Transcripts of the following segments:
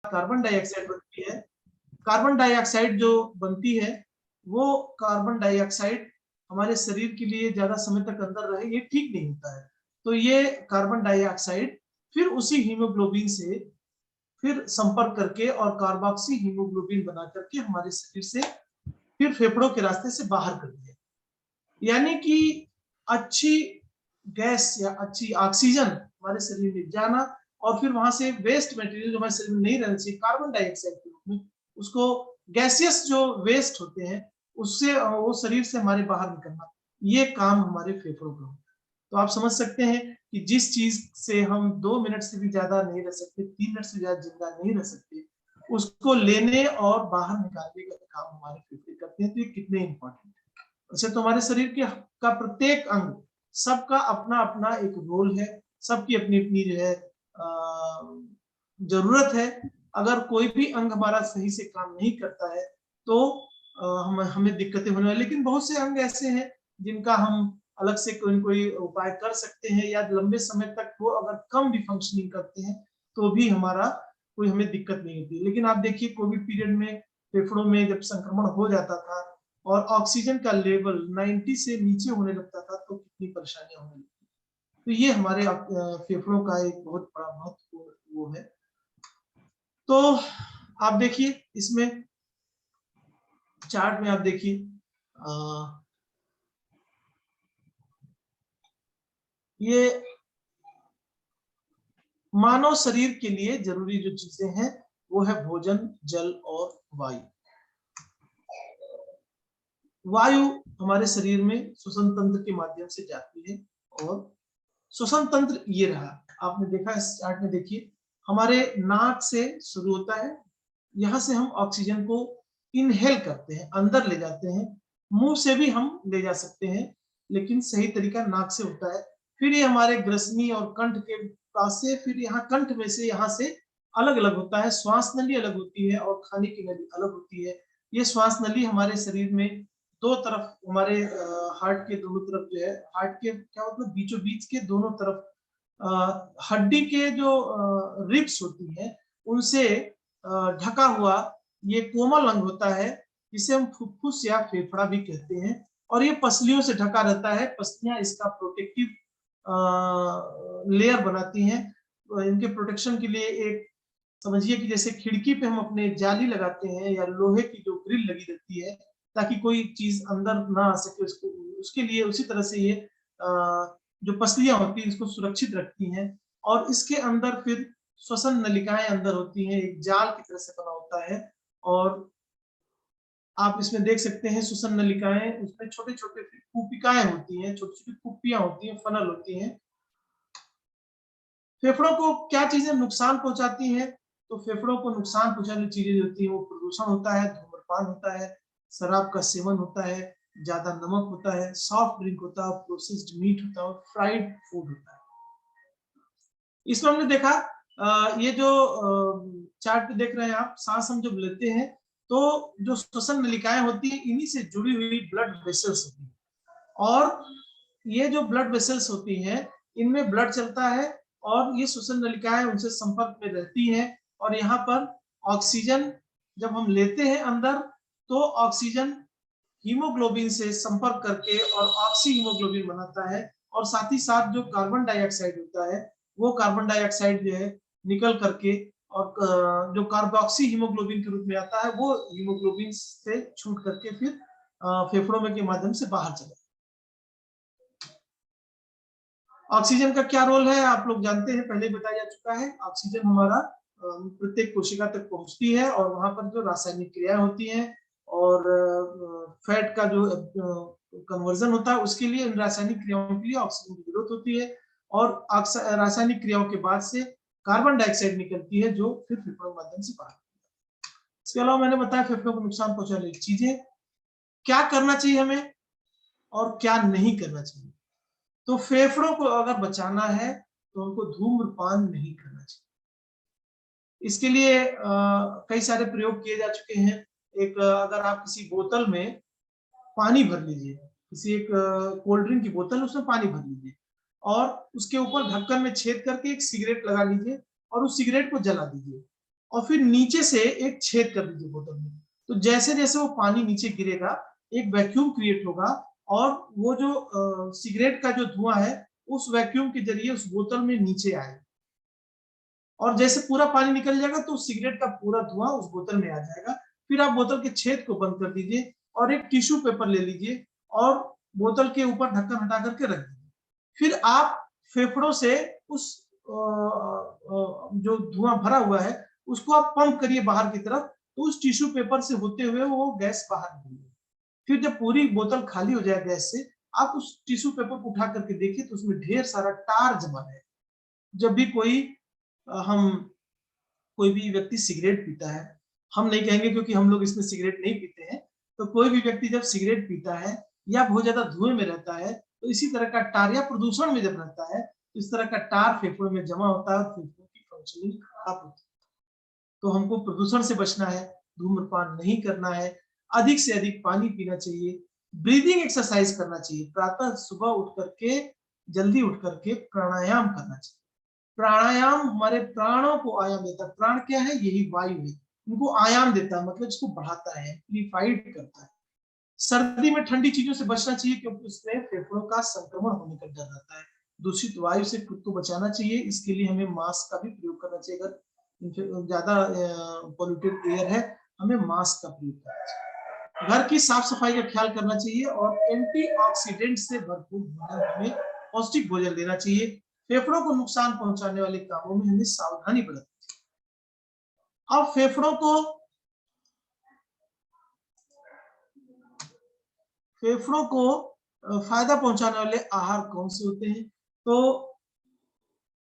Carbon dioxide बनती है। Carbon dioxide जो बनती है वो कार्बन डाइऑक्साइड हमारे शरीर के लिए ज्यादा समय तक अंदर रहे ये ठीक नहीं होता है। तो ये कार्बन डाइऑक्साइड फिर उसी हीमोग्लोबिन से फिर संपर्क करके और कार्बोक्सी हीमोग्लोबिन बना करके हमारे शरीर से फिर फेफड़ों के रास्ते से बाहर कर दिया। यानी कि अच्छी गैस या अच्छी ऑक्सीजन हमारे शरीर में जाना और फिर वहां से वेस्ट मटेरियल जो हमारे शरीर में नहीं रहना चाहिए कार्बन डाइऑक्साइड के रूप में, उसको गैसियस जो वेस्ट होते हैं उससे वो शरीर से हमारे बाहर निकलना, ये काम हमारे फेफड़ों का होता है। तो आप समझ सकते हैं कि जिस चीज से हम 2 मिनट से भी ज्यादा नहीं रह सकते, 3 मिनट से ज्यादा जिंदा नहीं रह सकते, उसको लेने और बाहर निकालने का काम हमारे फेफड़े करते हैं। तो ये कितने इंपॉर्टेंट है। अच्छा, तो हमारे शरीर के का प्रत्येक अंग, सबका अपना अपना एक रोल है, सबकी अपनी अपनी जो है जरूरत है। अगर कोई भी अंग हमारा सही से काम नहीं करता है तो हमें दिक्कतें होने वाली। लेकिन बहुत से अंग ऐसे हैं जिनका हम अलग से कोई न कोई उपाय कर सकते हैं, या लंबे समय तक वो अगर कम भी फंक्शनिंग करते हैं तो भी हमारा कोई हमें दिक्कत नहीं होती। लेकिन आप देखिए कोविड पीरियड में फेफड़ों में जब संक्रमण हो जाता था और ऑक्सीजन का लेवल 90 से नीचे होने लगता था तो कितनी परेशानियां होने लगती। तो ये हमारे फेफड़ों का एक बहुत बड़ा महत्वपूर्ण वो है। तो आप देखिए इसमें चार्ट में आप देखिए ये मानव शरीर के लिए जरूरी जो चीजें हैं वो है भोजन, जल और वायु। वायु हमारे शरीर में श्वसन तंत्र के माध्यम से जाती है और श्वसन तंत्र ये रहा, आपने देखा इस चार्ट में, देखिए हमारे नाक से शुरू होता है, यहाँ से हम ऑक्सीजन को इनहेल करते हैं, अंदर ले जाते हैं। मुंह से भी हम ले जा सकते हैं लेकिन सही तरीका नाक से होता है। फिर ये हमारे ग्रसनी और कंठ के पास से, फिर यहाँ कंठ में से यहाँ से अलग अलग होता है। श्वास नली अलग होती है और खाने की नली अलग होती है। ये श्वास नली हमारे शरीर में दो तरफ, हमारे हार्ट के दोनों तरफ जो है, हार्ट के क्या मतलब बीचों बीच के दोनों तरफ हड्डी के जो रिब्स होती है उनसे ढका हुआ ये कोमल अंग होता है, जिसे हम फुफ्फुस या फेफड़ा भी कहते हैं। और ये पसलियों से ढका रहता है। पसलियां इसका प्रोटेक्टिव लेयर बनाती हैं। इनके प्रोटेक्शन के लिए एक समझिए कि जैसे खिड़की पे हम अपने जाली लगाते हैं या लोहे की जो ग्रिल लगी रहती है ताकि कोई चीज अंदर ना आ सके उसको, उसके लिए उसी तरह से ये जो पसलियां होती हैं इसको सुरक्षित रखती हैं। और इसके अंदर फिर श्वसन नलिकाएं अंदर होती हैं, एक जाल की तरह से बना होता है। और आप इसमें देख सकते हैं श्वसन नलिकाएं, उसमें छोटे छोटे कुपिकाएं होती हैं, छोटी छोटी कुप्पियां होती हैं, फनल होती हैं। फेफड़ों को क्या चीजें नुकसान पहुंचाती हैं? तो फेफड़ों को नुकसान पहुंचाने चीजें होती है वो प्रदूषण होता है, धूम्रपान होता है, शराब का सेवन होता है, ज्यादा नमक होता है, सॉफ्ट ड्रिंक होता है, प्रोसेस्ड मीट होता है, फ्राइड फूड होता है। इसमें हमने देखा ये जो चार्ट पे देख रहे हैं आप, सांस हम जब लेते हैं तो जो श्वसन नलिकाएं होती हैं इन्हीं से जुड़ी हुई ब्लड वेसल्स होती हैं। और ये जो ब्लड वेसल्स होती हैं इनमें ब्लड चलता है और ये श्वसन नलिकाएं उनसे संपर्क में रहती हैं। और यहाँ पर ऑक्सीजन जब हम लेते हैं अंदर तो ऑक्सीजन हीमोग्लोबिन से संपर्क करके और ऑक्सी हीमोग्लोबिन बनाता है। और साथ ही साथ जो कार्बन डाइऑक्साइड होता है वो कार्बन डाइऑक्साइड जो है निकल करके और जो कार्बोक्सी हीमोग्लोबिन के रूप में आता है वो हीमोग्लोबिन से छूट करके फिर फेफड़ों में के माध्यम से बाहर चला। ऑक्सीजन का क्या रोल है आप लोग जानते हैं, पहले बताया जा चुका है। ऑक्सीजन हमारा प्रत्येक कोशिका तक पहुंचती है और वहां पर जो रासायनिक क्रियाएं होती हैं और फैट का जो कन्वर्जन होता है उसके लिए, इन रासायनिक क्रियाओं के लिए ऑक्सीजन की जरूरत होती है। और रासायनिक क्रियाओं के बाद से कार्बन डाइऑक्साइड निकलती है जो फिर फेफड़ों के माध्यम से बाहर। इसके अलावा मैंने बताया फेफड़ों को नुकसान पहुंचाने वाली चीजें, क्या करना चाहिए हमें और क्या नहीं करना चाहिए। तो फेफड़ों को अगर बचाना है तो उनको धूम्रपान नहीं करना चाहिए। इसके लिए कई सारे प्रयोग किए जा चुके हैं। एक अगर आप किसी बोतल में पानी भर लीजिए, किसी एक कोल्ड ड्रिंक की बोतल उसमें पानी भर लीजिए और उसके ऊपर ढक्कन में छेद करके एक सिगरेट लगा लीजिए और उस सिगरेट को जला दीजिए। और फिर नीचे से एक छेद कर दीजिए बोतल में। तो जैसे जैसे वो पानी नीचे गिरेगा एक वैक्यूम क्रिएट होगा और वो जो सिगरेट का जो धुआं है उस वैक्यूम के जरिए उस बोतल में नीचे आएगा और जैसे पूरा पानी निकल जाएगा तो सिगरेट का पूरा धुआं उस बोतल में आ जाएगा। फिर आप बोतल के छेद को बंद कर दीजिए और एक टिश्यू पेपर ले लीजिए और बोतल के ऊपर ढक्कन हटा करके रख दीजिए। फिर आप फेफड़ों से उस जो धुआं भरा हुआ है उसको आप पंप करिए बाहर की तरफ, तो उस टिश्यू पेपर से होते हुए वो गैस बाहर निकलेगी। फिर जब पूरी बोतल खाली हो जाए गैस से, आप उस टिश्यू पेपर को उठा करके देखिए तो उसमें ढेर सारा टार जमा है। जब भी हम कोई भी व्यक्ति सिगरेट पीता है, हम नहीं कहेंगे क्योंकि हम लोग इसमें सिगरेट नहीं पीते हैं, तो कोई भी व्यक्ति जब सिगरेट पीता है या बहुत ज्यादा धुएं में रहता है तो इसी तरह का टार या प्रदूषण में जब रहता है तो इस तरह का टार फेफड़ों में जमा होता है और फेफड़ों की फंक्शनिंग खराब होती है। तो हमको प्रदूषण से बचना है, धूम्रपान नहीं करना है, अधिक से अधिक पानी पीना चाहिए, ब्रीदिंग एक्सरसाइज करना चाहिए, प्रातः सुबह उठ करके जल्दी उठ करके प्राणायाम करना चाहिए। प्राणायाम हमारे प्राणों को आयाम देता है। प्राण क्या है? यही वायु है। उनको आयाम देता है मतलब इसको बढ़ाता है, एम्प्लीफाइड करता है। सर्दी में ठंडी चीजों से बचना चाहिए क्योंकि उसमें फेफड़ों का संक्रमण होने का डर रहता है। दूषित वायु से खुद को बचाना चाहिए, इसके लिए हमें मास्क का भी प्रयोग करना चाहिए। अगर ज्यादा पॉल्यूटेड एयर है, हमें मास्क का प्रयोग करना चाहिए। घर की साफ सफाई का ख्याल करना चाहिए और एंटीऑक्सीडेंट से भरपूर भोजन हमें पौष्टिक भोजन लेना चाहिए। फेफड़ों को नुकसान पहुंचाने वाले कामों में हमें सावधानी बरतनी चाहिए। अब फेफड़ों को फायदा पहुंचाने वाले आहार कौन से होते हैं? तो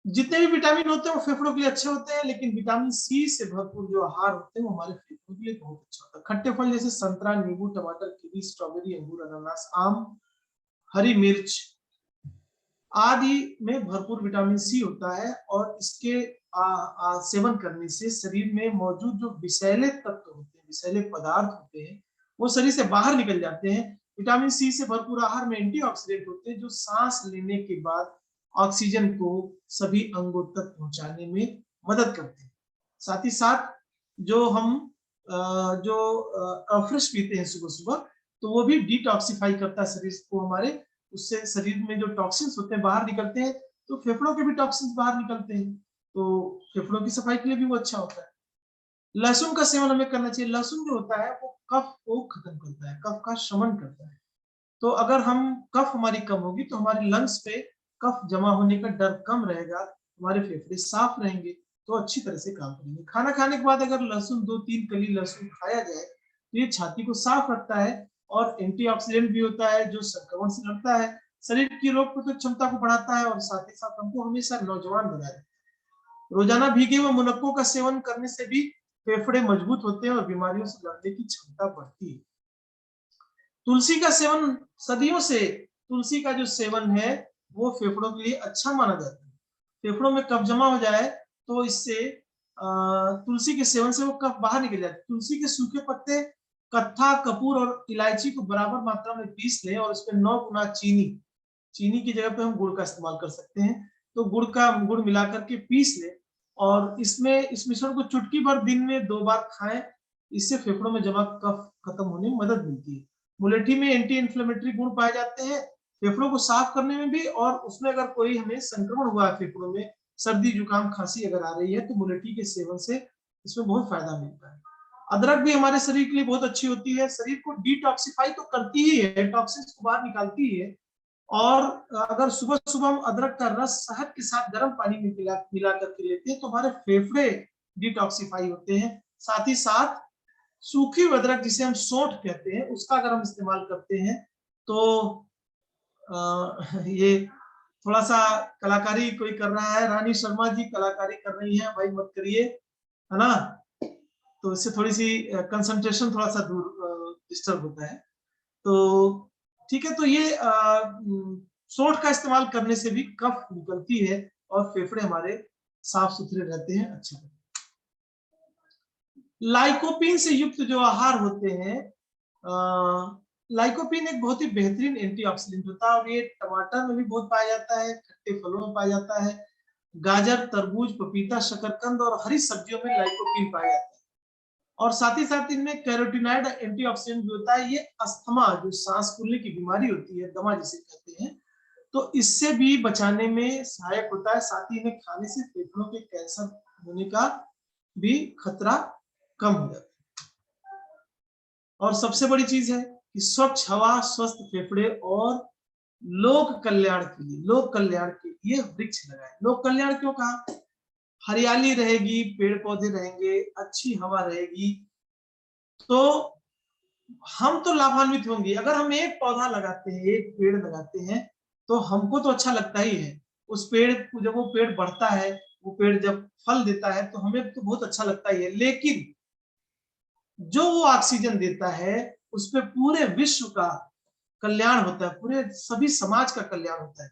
जितने भी विटामिन होते हैं वो फेफड़ों के लिए अच्छे होते हैं, लेकिन विटामिन सी से भरपूर जो आहार होते हैं वो हमारे फेफड़ों के लिए बहुत अच्छा होता है। खट्टे फल जैसे संतरा, नींबू, टमाटर, कीवी, स्ट्रॉबेरी, अंगूर, अनानास, आम, हरी मिर्च आदि में भरपूर विटामिन सी होता है और इसके सेवन करने से शरीर में मौजूद जो विषैले तत्व होते हैं, विषैले पदार्थ होते हैं, वो शरीर से बाहर निकल जाते हैं। विटामिन सी से भरपूर आहार में एंटीऑक्सीडेंट होते हैं जो सांस लेने के बाद ऑक्सीजन को सभी अंगों तक पहुंचाने में मदद करते हैं। साथ ही साथ जो हम जो फ्रेश पीते हैं सुबह सुबह, तो वो भी डिटॉक्सिफाई करता है शरीर को हमारे। उससे शरीर में जो टॉक्सिन्स होते हैं बाहर निकलते हैं, तो फेफड़ों के भी टॉक्सिन्स बाहर निकलते हैं, तो फेफड़ों की सफाई के लिए भी वो अच्छा होता है। लहसुन का सेवन हमें करना चाहिए। लहसुन जो होता है वो कफ को खत्म करता है, कफ का शमन करता है। तो अगर हम कफ हमारी कम होगी तो हमारे लंग्स पे कफ जमा होने का डर कम रहेगा, हमारे फेफड़े साफ रहेंगे, तो अच्छी तरह से काम करेंगे। खाना खाने के बाद अगर लहसुन 2-3 कली लहसुन खाया जाए तो ये छाती को साफ रखता है और एंटीऑक्सीडेंट भी होता है जो संक्रमण से लड़ता है, शरीर की रोग प्रतिरोधक क्षमता को बढ़ाता है और साथ ही साथ हमको हमेशा नौजवान बनाए रखता है। रोजाना भीगे हुए मुनक्कों का सेवन करने से भी फेफड़े मजबूत होते हैं और बीमारियों से लड़ने की क्षमता बढ़ती है। तुलसी का सेवन सदियों से, तुलसी का जो सेवन है वो फेफड़ों के लिए अच्छा माना जाता है। फेफड़ों में कफ जमा हो जाए तो इससे तुलसी के सेवन से वो कफ बाहर निकल जाता है। तुलसी के सूखे पत्ते, कत्था, कपूर और इलायची को बराबर मात्रा में पीस लें और इसमें 9 गुना चीनी, चीनी की जगह पे हम गुड़ का इस्तेमाल कर सकते हैं, तो गुड़ मिला करके पीस लें और इसमें इस मिश्रण को चुटकी भर दिन में 2 बार खाएं। इससे फेफड़ों में जमा कफ खत्म होने में मदद मिलती है। मुलेठी में एंटी इंफ्लेमेटरी गुण पाए जाते हैं, फेफड़ों को साफ करने में भी, और उसमें अगर कोई हमें संक्रमण हुआ है फेफड़ों में, सर्दी जुकाम खांसी अगर आ रही है तो मुलेठी के सेवन से इसमें बहुत फायदा मिलता है। अदरक भी हमारे शरीर के लिए बहुत अच्छी होती है, शरीर को डिटॉक्सिफाई तो करती ही है, टॉक्सिन्स को बाहर निकालती ही है। और अगर सुबह सुबह हम अदरक का रस शहद के साथ गर्म पानी में मिला करके लेते हैं तो हमारे फेफड़े डिटॉक्सिफाई होते हैं। साथ ही साथ सूखी अदरक जिसे हम सौंठ कहते हैं उसका अगर हम इस्तेमाल करते हैं तो ये थोड़ा सा कलाकारी कोई कर रहा है, रानी शर्मा जी कलाकारी कर रही हैं, भाई मत करिए, है ना, तो इससे थोड़ी सी कंसंट्रेशन थोड़ा सा दूर डिस्टर्ब होता है। तो ठीक है, तो ये सौंठ का इस्तेमाल करने से भी कफ निकलती है और फेफड़े हमारे साफ सुथरे रहते हैं, अच्छे रहते हैं। लाइकोपीन से युक्त जो आहार होते हैं, लाइकोपीन एक बहुत ही बेहतरीन एंटीऑक्सीडेंट होता है और ये टमाटर में भी बहुत पाया जाता है, खट्टे फलों में पाया जाता है, गाजर, तरबूज, पपीता, शकरकंद और हरी सब्जियों में लाइकोपीन पाया जाता है। और साथ ही साथ इनमें कैरोटीनॉइड एंटीऑक्सीडेंट भी होता है। ये अस्थमा, जो सांस फूलने की बीमारी होती है, दमा जिसे कहते हैं, तो इससे भी बचाने में सहायक होता है। साथ ही इन्हें खाने से फेफड़ों के कैंसर होने का भी खतरा कम हो जाता है। और सबसे बड़ी चीज है कि स्वच्छ हवा, स्वस्थ फेफड़े और लोक कल्याण के लिए वृक्ष लगाएं। लोक कल्याण क्यों कहा? हरियाली रहेगी, पेड़ पौधे रहेंगे, अच्छी हवा रहेगी, तो हम तो लाभान्वित होंगे। अगर हम एक पौधा लगाते हैं, एक पेड़ लगाते हैं, तो हमको तो अच्छा लगता ही है। उस पेड़ को जब वो पेड़ बढ़ता है, वो पेड़ जब फल देता है, तो हमें तो बहुत अच्छा लगता ही है। लेकिन जो वो ऑक्सीजन देता है, उस पे पूरे विश्व का कल्याण होता है, पूरे सभी समाज का कल्याण होता है।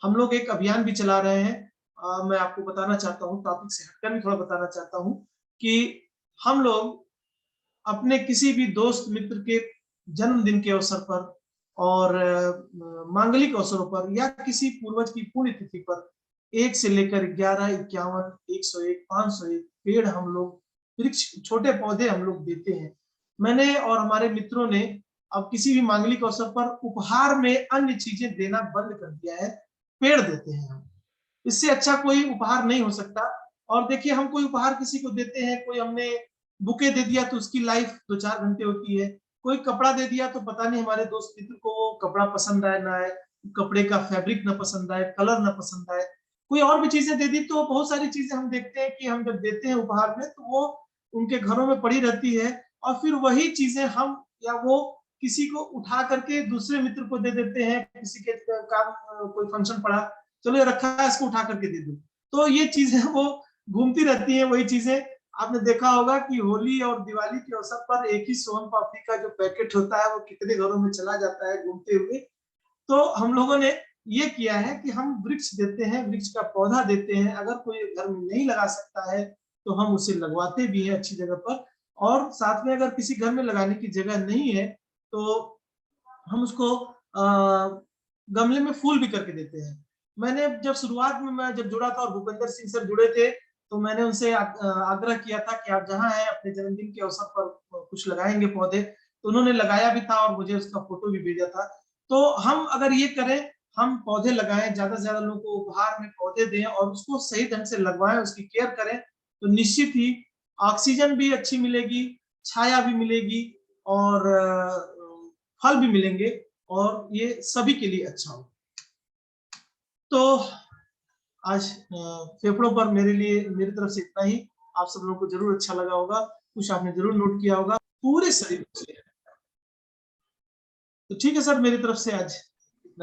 हम लोग एक अभियान भी चला रहे हैं। मैं आपको बताना चाहता हूँ, टॉपिक से हटकर भी थोड़ा बताना चाहता हूँ कि हम लोग अपने किसी भी दोस्त मित्र के जन्मदिन के अवसर पर और मांगलिक अवसरों पर या किसी पूर्वज की पुण्यतिथि पर 1 से लेकर 11, 51, 101, 501 पेड़ हम लोग, वृक्ष, छोटे पौधे हम लोग देते हैं। मैंने और हमारे मित्रों ने अब किसी भी मांगलिक अवसर पर उपहार में अन्य चीजें देना बंद कर दिया है, पेड़ देते हैं हम। इससे अच्छा कोई उपहार नहीं हो सकता। और देखिए, हम कोई उपहार किसी को देते हैं, कोई हमने बुके दे दिया तो उसकी लाइफ 2-4 घंटे होती है। कोई कपड़ा दे दिया तो पता नहीं हमारे दोस्त मित्र को वो कपड़ा पसंद आए ना आए, कपड़े का फैब्रिक ना पसंद आए, कलर ना पसंद आए, कोई और भी चीजें दे दी। तो बहुत सारी चीजें हम देखते हैं कि हम जब देते हैं उपहार में, तो वो उनके घरों में पड़ी रहती है और फिर वही चीजें हम या वो किसी को उठा करके दूसरे मित्र को दे देते हैं। किसी के काम कोई फंक्शन पड़ा, चलो ये रखा है, इसको उठा करके दे दो। तो ये चीजें वो घूमती रहती हैं, वही चीजें। आपने देखा होगा कि होली और दिवाली के अवसर पर एक ही सोन पापड़ी का जो पैकेट होता है, वो कितने घरों में चला जाता है घूमते हुए। तो हम लोगों ने ये किया है कि हम वृक्ष देते हैं, वृक्ष का पौधा देते हैं। अगर कोई घर में नहीं लगा सकता है, तो हम उसे लगवाते भी हैं अच्छी जगह पर। और साथ में अगर किसी घर में लगाने की जगह नहीं है, तो हम उसको गमले में फूल भी करके देते हैं। मैंने जब शुरुआत में मैं जब जुड़ा था और भूपेंद्र सिंह सर जुड़े थे, तो मैंने उनसे आग्रह किया था कि आप जहाँ हैं अपने जन्मदिन के अवसर पर कुछ लगाएंगे पौधे। तो उन्होंने लगाया भी था और मुझे उसका फोटो भी भेजा था। तो हम अगर ये करें, हम पौधे लगाएं, ज्यादा से ज्यादा लोगों को उपहार में पौधे दें और उसको सही ढंग से लगवाएं, उसकी केयर करें, तो निश्चित ही ऑक्सीजन भी अच्छी मिलेगी, छाया भी मिलेगी और फल भी मिलेंगे और ये सभी के लिए अच्छा हो। तो आज फेफड़ों पर मेरी तरफ से इतना ही। आप सब लोगों को जरूर अच्छा लगा होगा, कुछ आपने जरूर नोट किया होगा पूरे शरीर से। तो ठीक है सर, मेरी तरफ से आज